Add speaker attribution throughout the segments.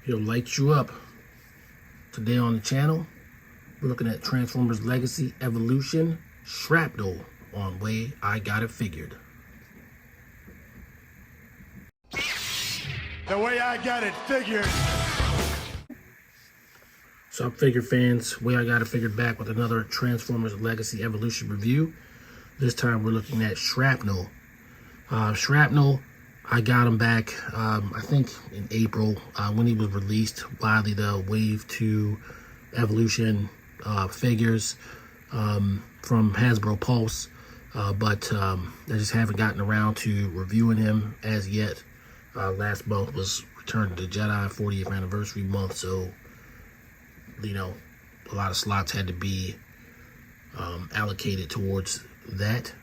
Speaker 1: He'll light you up. Today on the channel, we're looking at Transformers Legacy Evolution Shrapnel on Way I Got It Figured.
Speaker 2: The way I got it figured.
Speaker 1: So figure fans, Way I Got It Figured back with another Transformers Legacy Evolution review. This time we're looking at Shrapnel. Shrapnel, I got him back, I think in April when he was released by the Wave 2 Evolution figures from Hasbro Pulse, but I just haven't gotten around to reviewing him as yet. Last month was Return of the Jedi 40th anniversary month, so you know, a lot of slots had to be allocated towards that.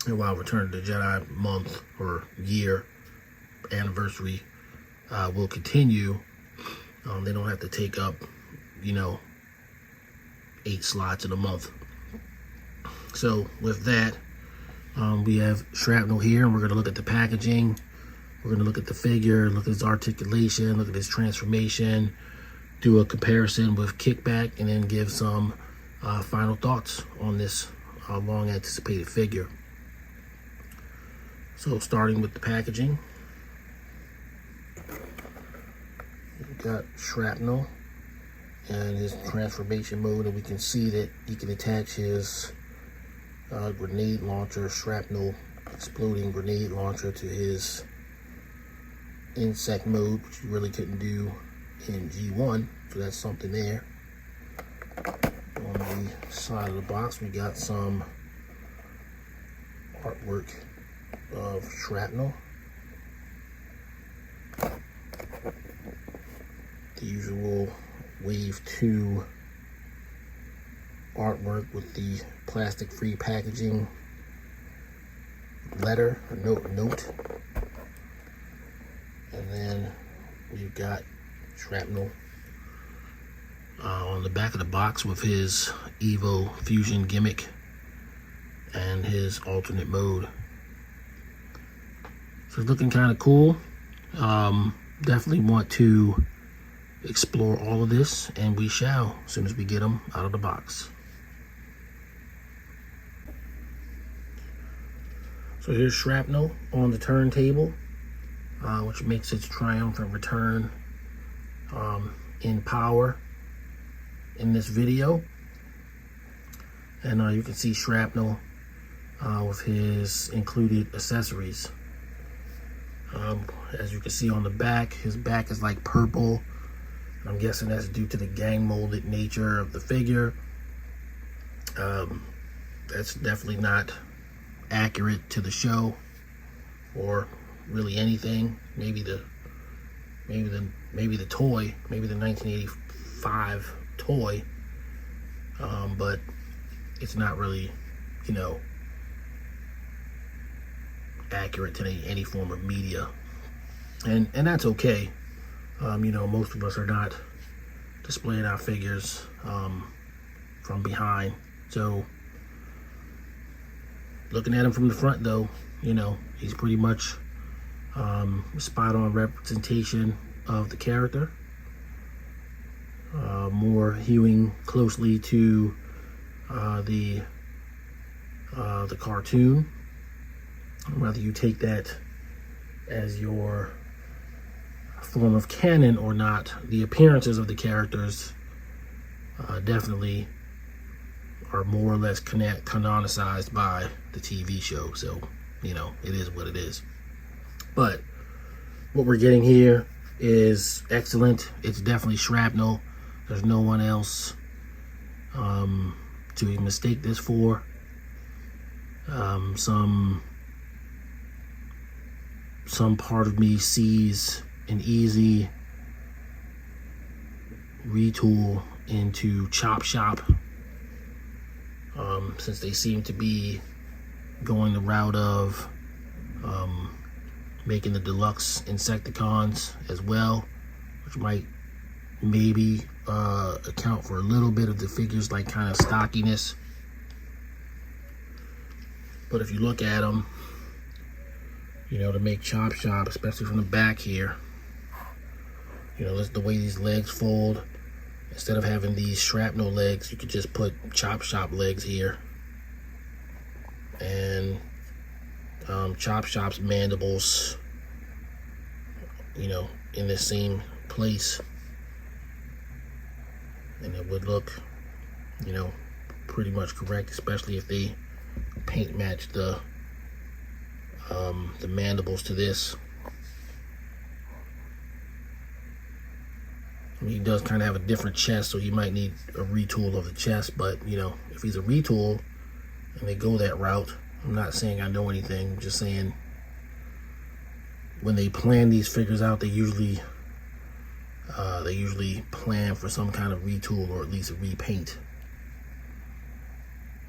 Speaker 1: And while Return of the Jedi month or year anniversary will continue, they don't have to take up, 8 slots in a month. So with that, we have Shrapnel here, and we're going to look at the packaging. We're going to look at the figure, look at his articulation, look at his transformation, do a comparison with Kickback, and then give some final thoughts on this long anticipated figure. So starting with the packaging, we've got Shrapnel and his transformation mode, and we can see that he can attach his grenade launcher, Shrapnel exploding grenade launcher, to his insect mode, which you really couldn't do in G1, so that's something there. On the side of the box, we got some artwork of Shrapnel. The usual Wave 2 artwork with the plastic-free packaging, letter or note. And then we've got Shrapnel on the back of the box with his Evo Fusion gimmick and his alternate mode. So it's looking kind of cool. Definitely want to explore all of this, and we shall as soon as we get them out of the box. So here's Shrapnel on the turntable, which makes its triumphant return in power in this video. And you can see Shrapnel with his included accessories. As you can see on the back, his back is like purple. I'm guessing that's due to the gang molded nature of the figure. That's definitely not accurate to the show or really anything. Maybe the toy, maybe the 1985 toy, but it's not really, accurate to any form of media, and that's okay. Most of us are not displaying our figures from behind. So looking at him from the front, though, he's pretty much spot on representation of the character. More hewing closely to the cartoon, whether you take that as your form of canon or not. The appearances of the characters definitely are more or less canonicized by the TV show, so it is what it is. But what we're getting here is excellent. It's definitely Shrapnel. There's no one else to mistake this for. Some part of me sees an easy retool into Chop Shop, since they seem to be going the route of making the Deluxe Insecticons as well, which might maybe account for a little bit of the figure's like kind of stockiness. But if you look at them, to make Chop Shop, especially from the back here, You know, that's the way these legs fold. Instead of having these shrapnel legs, you could just put chop shop legs here. And chop shop's mandibles, you know, in the same place. And it would look, you know, pretty much correct, especially if they paint match the mandibles to this. I mean, he does kind of have a different chest, so he might need a retool of the chest. But, you know, if he's a retool and they go that route, I'm not saying I know anything. I'm just saying when they plan these figures out, they usually plan for some kind of retool or at least a repaint.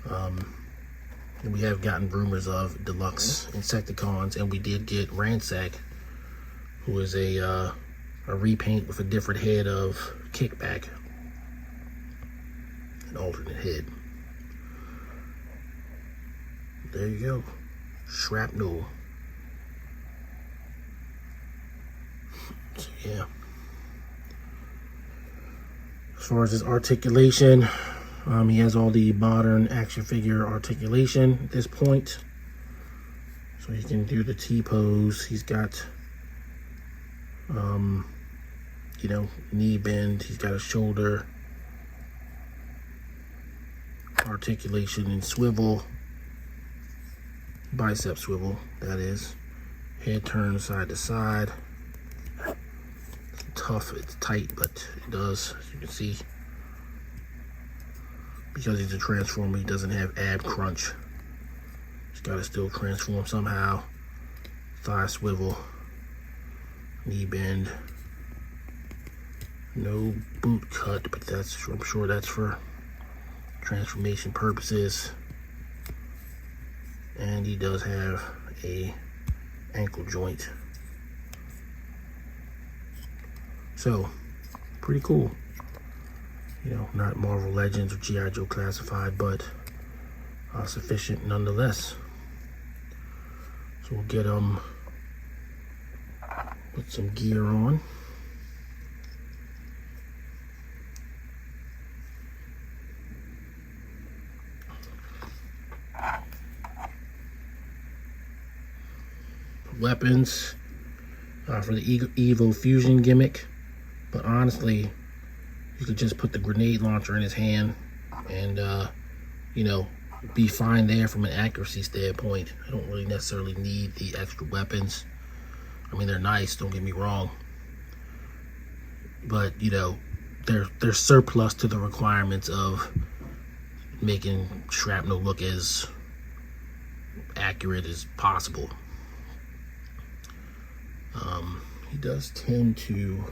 Speaker 1: And we have gotten rumors of Deluxe Insecticons, and we did get Ransack, who is a repaint with a different head of Kickback, an alternate head. There you go, Shrapnel. So yeah, as far as his articulation, he has all the modern action figure articulation at this point. So he can do the T-pose. He's got, you know, knee bend. He's got a shoulder articulation and swivel. Bicep swivel, that is. Head turn side to side. It's tough, it's tight, but it does, as you can see. Because he's a transformer, he doesn't have ab crunch. He's got to still transform somehow. Thigh swivel, knee bend. No boot cut, but that's, I'm sure that's for transformation purposes. And he does have a ankle joint. So, pretty cool. You know, not Marvel Legends or G.I. Joe classified, but sufficient nonetheless. So we'll get put some gear on. Weapons for the Evo Fusion gimmick, but honestly, you could just put the grenade launcher in his hand and, you know, be fine there from an accuracy standpoint. I don't really necessarily need the extra weapons. I mean, they're nice, don't get me wrong. But, you know, they're surplus to the requirements of making Shrapnel look as accurate as possible. He does tend to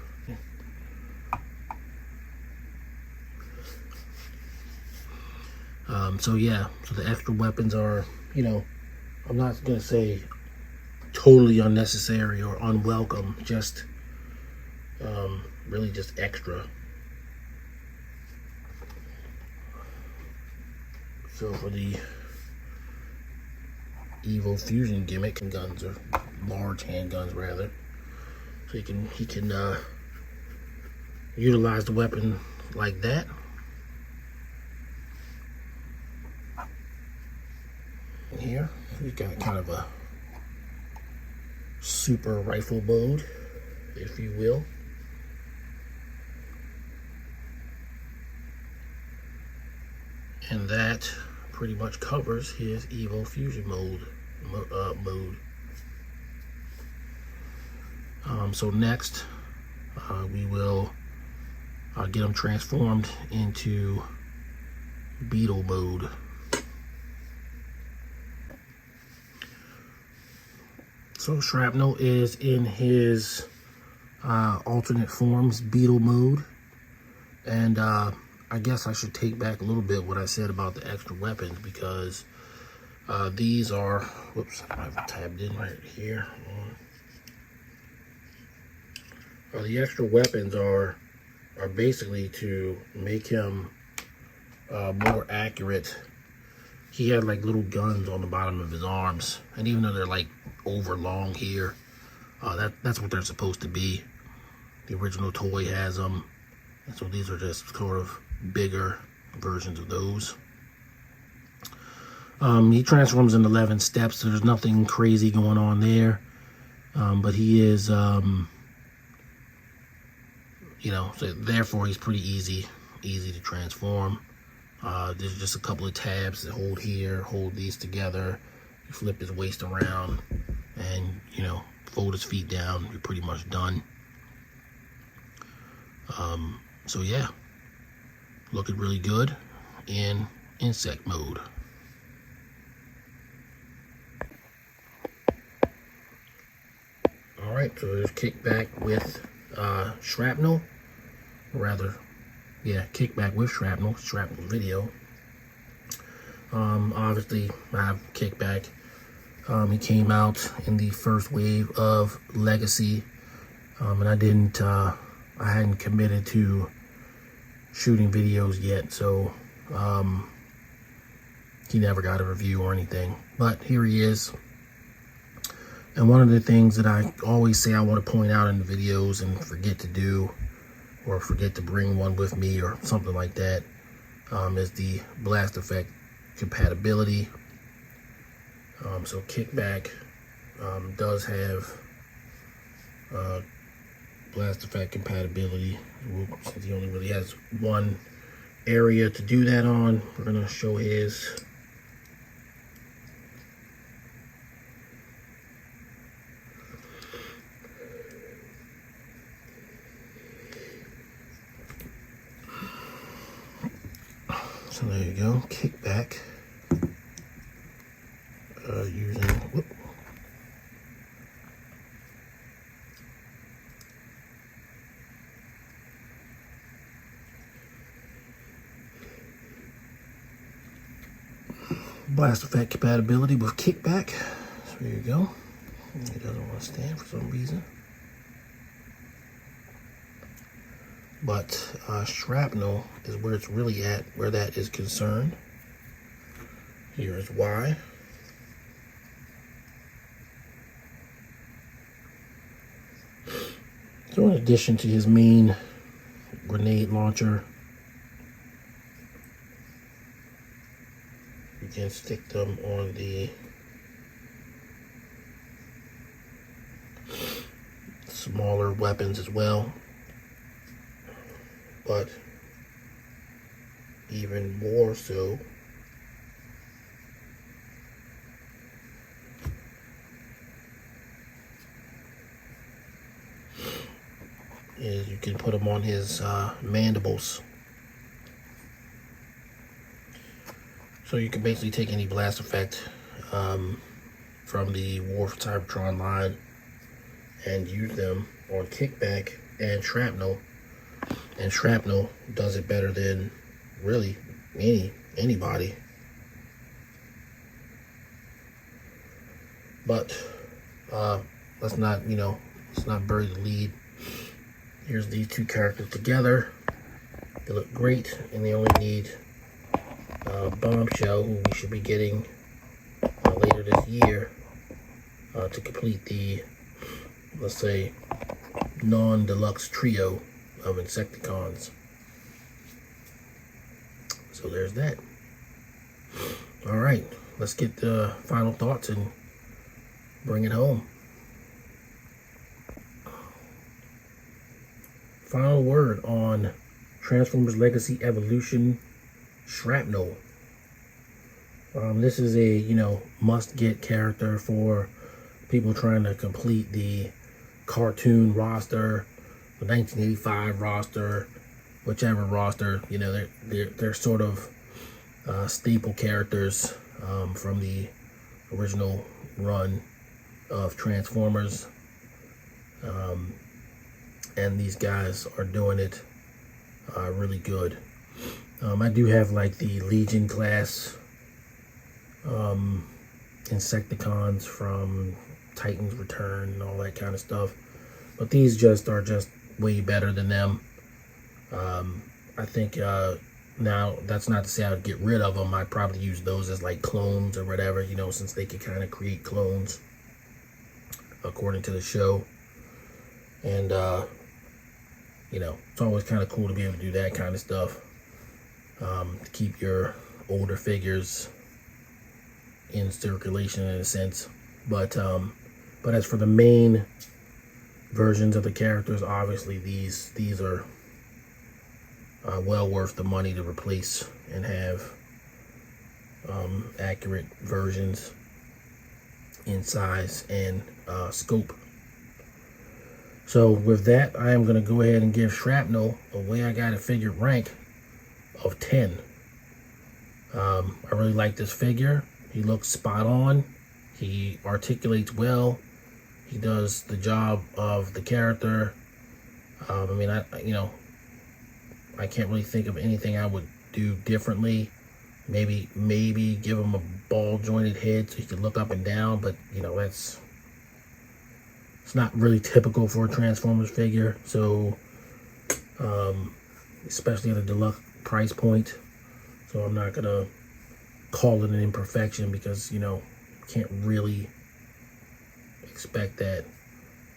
Speaker 1: so yeah, so the extra weapons are, you know, I'm not gonna say totally unnecessary or unwelcome, just really just extra. So for the Evo Fusion gimmick, guns are large handguns rather, so he can utilize the weapon like that. And here we've got kind of a super rifle mode, if you will. And that pretty much covers his Evo Fusion mode. So next, we will get him transformed into Beetle mode. So Shrapnel is in his alternate forms, Beetle mode, and I guess I should take back a little bit what I said about the extra weapons, because these are, whoops, I have it tabbed in right here. The extra weapons are basically to make him more accurate. He had like little guns on the bottom of his arms, and even though they're like over long here, that's what they're supposed to be. The original toy has them. And so these are just sort of bigger versions of those. He transforms in 11 steps, so there's nothing crazy going on there. But he is, you know, so therefore he's pretty easy to transform. There's just a couple of tabs that hold here, hold these together. You flip his waist around and, you know, fold his feet down. You're pretty much done. So yeah, looking really good in insect mode. All right, so there's Kickback with Shrapnel, or rather, yeah, Kickback with Shrapnel video. Obviously, I have Kickback. He came out in the first wave of Legacy, and I hadn't committed to shooting videos yet, so he never got a review or anything. But here he is. And one of the things that I always say I want to point out in the videos and forget to do, or forget to bring one with me or something like that, is the blast effect compatibility. So Kickback does have blast effect compatibility. Since he only really has one area to do that on, we're going to show his. So there you go, Kickback. Using blast effect compatibility with Kickback. So there you go. It doesn't want to stand for some reason. But Shrapnel is where it's really at, where that is concerned. Here is why. So in addition to his main grenade launcher, you can stick them on the smaller weapons as well. But even more so, is you can put them on his mandibles. So you can basically take any blast effect from the War for Cybertron line and use them on Kickback and Shrapnel. And Shrapnel does it better than really anybody. But let's not bury the lead. Here's these two characters together. They look great, and they only need Bombshell, who we should be getting later this year, to complete the, let's say, non-deluxe trio of Insecticons. So there's that. All right, let's get the final thoughts and bring it home. Final word on Transformers Legacy Evolution Shrapnel. This is a must-get character for people trying to complete the cartoon roster, the 1985 roster, whichever roster. They're sort of staple characters from the original run of Transformers, and these guys are doing it really good. I do have like the Legion class Insecticons from Titan's Return and all that kind of stuff, but these are just way better than them. I think now that's not to say I'd get rid of them. I'd probably use those as like clones or whatever, since they could kind of create clones according to the show. And you know, it's always kind of cool to be able to do that kind of stuff. To keep your older figures in circulation in a sense. But as for the main versions of the characters, obviously these are well worth the money to replace and have accurate versions in size and scope. So with that, I am going to go ahead and give Shrapnel a Way I Got It figured rank of 10. I really like this figure. He looks spot on. He articulates well. He does the job of the character. I mean, I can't really think of anything I would do differently. Maybe give him a ball jointed head so he can look up and down, but you know, it's not really typical for a Transformers figure. So especially at a deluxe price point. So I'm not gonna call it an imperfection because, you know, can't really expect that.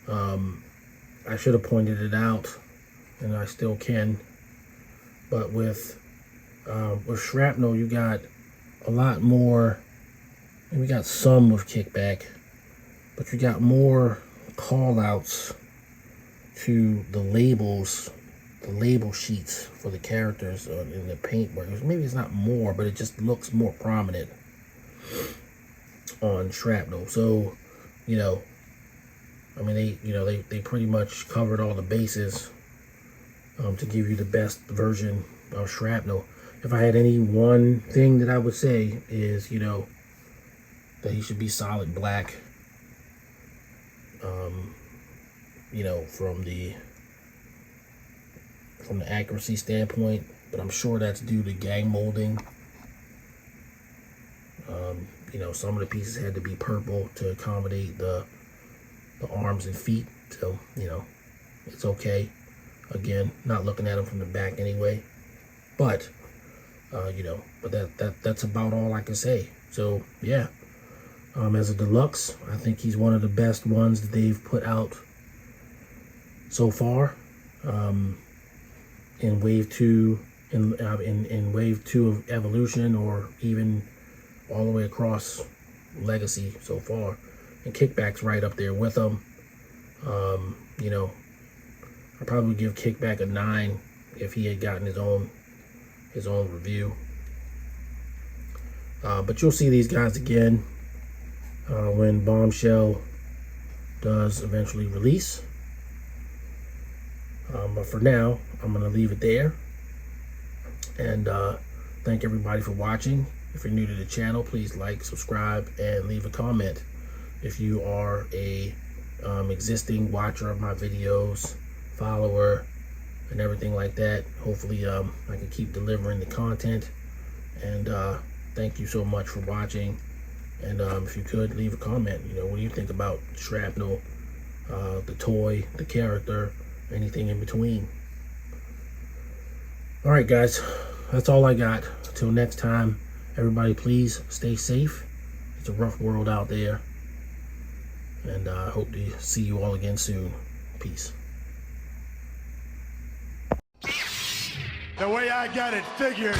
Speaker 1: I should have pointed it out, and I still can. But with Shrapnel, you got a lot more, and we got some with Kickback, but you got more call outs to the labels, the label sheets for the characters in the paintwork. Maybe it's not more, but it just looks more prominent on Shrapnel. So, you know, I mean, they pretty much covered all the bases to give you the best version of Shrapnel. If I had any one thing that I would say is, you know, that he should be solid black. You know, from the accuracy standpoint, but I'm sure that's due to gang molding. You know, some of the pieces had to be purple to accommodate the arms and feet, so you know, it's okay. Again, not looking at them from the back anyway, but you know, but that's about all I can say. So yeah, as a deluxe, I think he's one of the best ones that they've put out so far. In wave 2, in wave 2 of Evolution, or even all the way across Legacy so far. And Kickback's right up there with them. You know, I'd probably give Kickback a 9 if he had gotten his own review. But you'll see these guys again when Bombshell does eventually release. But for now, I'm going to leave it there. And thank everybody for watching. If you're new to the channel, please like, subscribe, and leave a comment. If you are a existing watcher of my videos, follower, and everything like that, hopefully I can keep delivering the content. And thank you so much for watching. And if you could, leave a comment. You know, what do you think about Shrapnel, the toy, the character, anything in between? All right, guys, that's all I got. Until next time, everybody, please stay safe. It's a rough world out there. And I hope to see you all again soon. Peace.
Speaker 2: The way I got it figured.